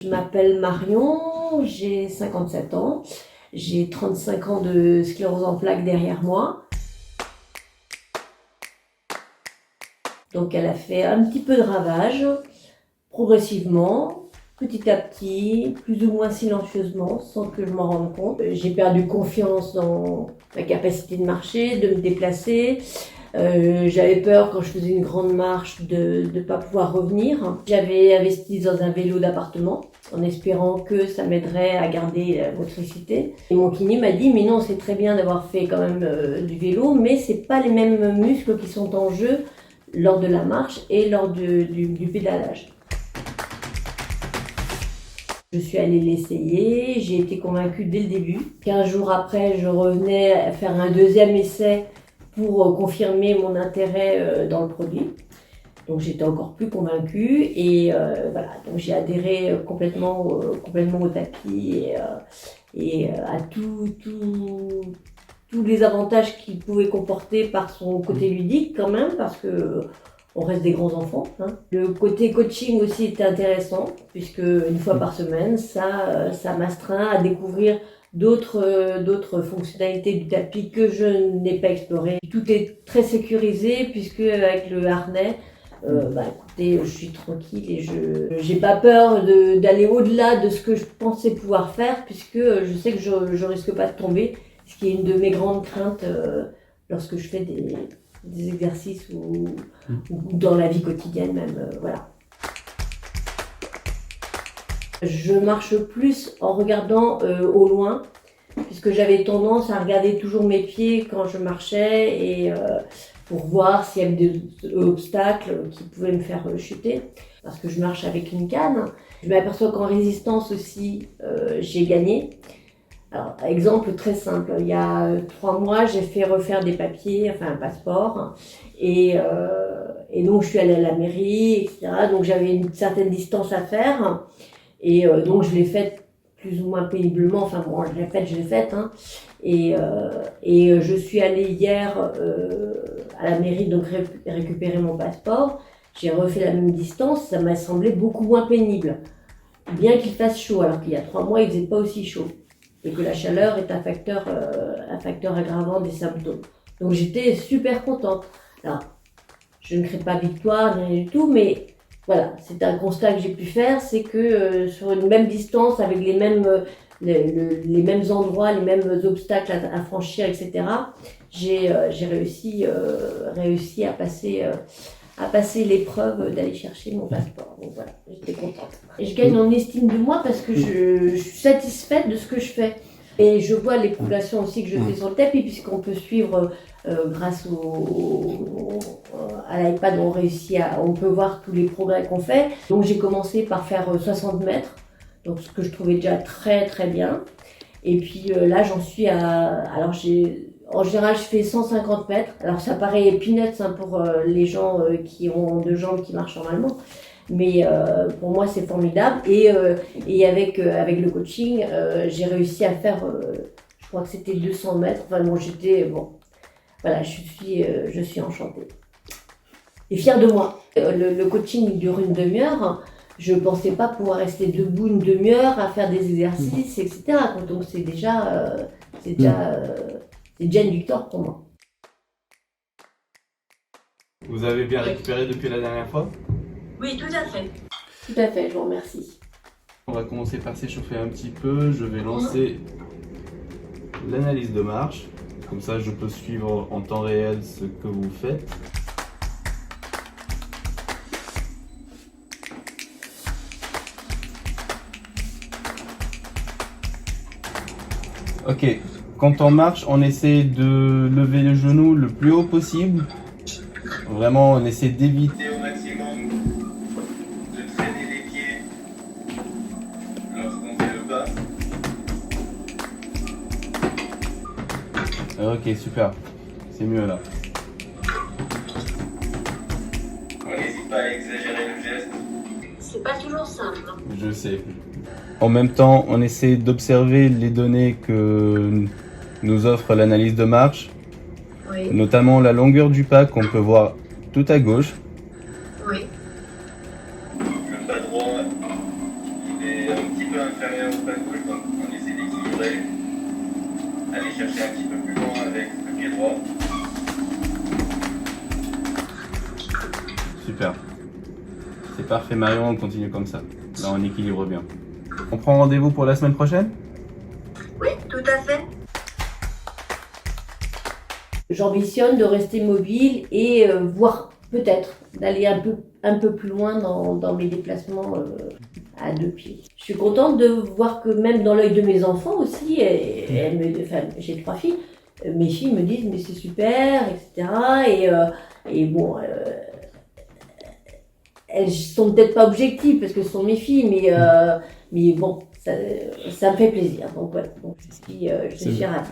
Je m'appelle Marion, j'ai 57 ans, j'ai 35 ans de sclérose en plaques derrière moi. Donc elle a fait un petit peu de ravage, progressivement, petit à petit, plus ou moins silencieusement, sans que je m'en rende compte. J'ai perdu confiance dans ma capacité de marcher, de me déplacer. J'avais peur quand je faisais une grande marche de ne pas pouvoir revenir. J'avais investi dans un vélo d'appartement en espérant que ça m'aiderait à garder la motricité. Et mon kiné m'a dit mais non, c'est très bien d'avoir fait quand même du vélo, mais c'est pas les mêmes muscles qui sont en jeu lors de la marche et lors du pédalage. Je suis allée l'essayer, j'ai été convaincue dès le début. 15 jours après, je revenais faire un deuxième essai pour confirmer mon intérêt dans le produit. Donc j'étais encore plus convaincue et voilà, donc j'ai adhéré complètement au tapis et à tous les avantages qu'il pouvait comporter par son côté ludique quand même, parce que on reste des grands enfants. Hein. Le côté coaching aussi était intéressant, puisque une fois par semaine, ça m'astreint à découvrir d'autres fonctionnalités du tapis que je n'ai pas explorées. Tout est très sécurisé, puisque avec le harnais, écoutez, je suis tranquille et je n'ai pas peur d'aller au-delà de ce que je pensais pouvoir faire, puisque je sais que je risque pas de tomber, ce qui est une de mes grandes craintes lorsque je fais des exercices ou dans la vie quotidienne même, voilà. Je marche plus en regardant au loin, puisque j'avais tendance à regarder toujours mes pieds quand je marchais et pour voir s'il y avait des obstacles qui pouvaient me faire chuter, parce que je marche avec une canne. Je m'aperçois qu'en résistance aussi, j'ai gagné. Alors, exemple très simple, il y a 3 mois, j'ai fait refaire des papiers, enfin un passeport, et donc je suis allée à la mairie, etc. Donc j'avais une certaine distance à faire, et donc je l'ai faite plus ou moins péniblement, enfin bon, je l'ai faite, hein. Et je suis allée hier à la mairie, donc récupérer mon passeport. J'ai refait la même distance, ça m'a semblé beaucoup moins pénible, bien qu'il fasse chaud, alors qu'il y a 3 mois, il faisait pas aussi chaud. Et que la chaleur est un facteur aggravant des symptômes. Donc j'étais super contente. Alors, je ne crée pas victoire, ni rien du tout, mais voilà, c'est un constat que j'ai pu faire, c'est que sur une même distance, avec les mêmes endroits, les mêmes obstacles à franchir, etc., j'ai réussi à passer l'épreuve d'aller chercher mon passeport. Donc voilà, j'étais contente. Et je gagne en estime de moi parce que je suis satisfaite de ce que je fais. Et je vois les progressions aussi que je fais sur le tapis, puisqu'on peut suivre grâce à l'iPad, on peut voir tous les progrès qu'on fait. Donc j'ai commencé par faire 60 mètres, donc ce que je trouvais déjà très très bien. Et puis là j'en suis alors en général, je fais 150 mètres. Alors, ça paraît peanuts pour les gens qui ont 2 jambes qui marchent normalement. Mais pour moi, c'est formidable. Et avec le coaching, j'ai réussi à faire, je crois que c'était 200 mètres. Enfin, bon, voilà, je suis enchantée. Et fière de moi. Le coaching dure une demi-heure. Je ne pensais pas pouvoir rester debout une demi-heure à faire des exercices, etc. Donc, c'est déjà une victoire pour moi. Vous avez bien récupéré depuis la dernière fois? Oui, tout à fait. Tout à fait, je vous remercie. On va commencer par s'échauffer un petit peu. Je vais lancer l'analyse de marche. Comme ça, je peux suivre en temps réel ce que vous faites. Ok. Quand on marche, on essaie de lever le genou le plus haut possible. Vraiment, on essaie d'éviter au maximum de traîner les pieds lorsqu'on fait le bas. Ok, super. C'est mieux là. On n'hésite pas à exagérer le geste. C'est pas toujours simple. Je sais. En même temps, on essaie d'observer les données que nous offre l'analyse de marche, oui. Notamment la longueur du pas qu'on peut voir tout à gauche. Oui. Le pas droit, il est peu inférieur au pas gauche, donc on essaie d'équilibrer. Aller chercher un petit peu plus loin avec le pied droit. Super. C'est parfait Marion, on continue comme ça. Là on équilibre bien. On prend rendez-vous pour la semaine prochaine? Oui, tout à fait. J'ambitionne de rester mobile et voir peut-être d'aller un peu plus loin dans mes déplacements à deux pieds. Je suis contente de voir que même dans l'œil de mes enfants aussi, j'ai 3 filles, mes filles me disent mais c'est super, etc. Et bon, elles sont peut-être pas objectives parce que ce sont mes filles, mais bon, ça me fait plaisir. Donc voilà, donc je suis ravie.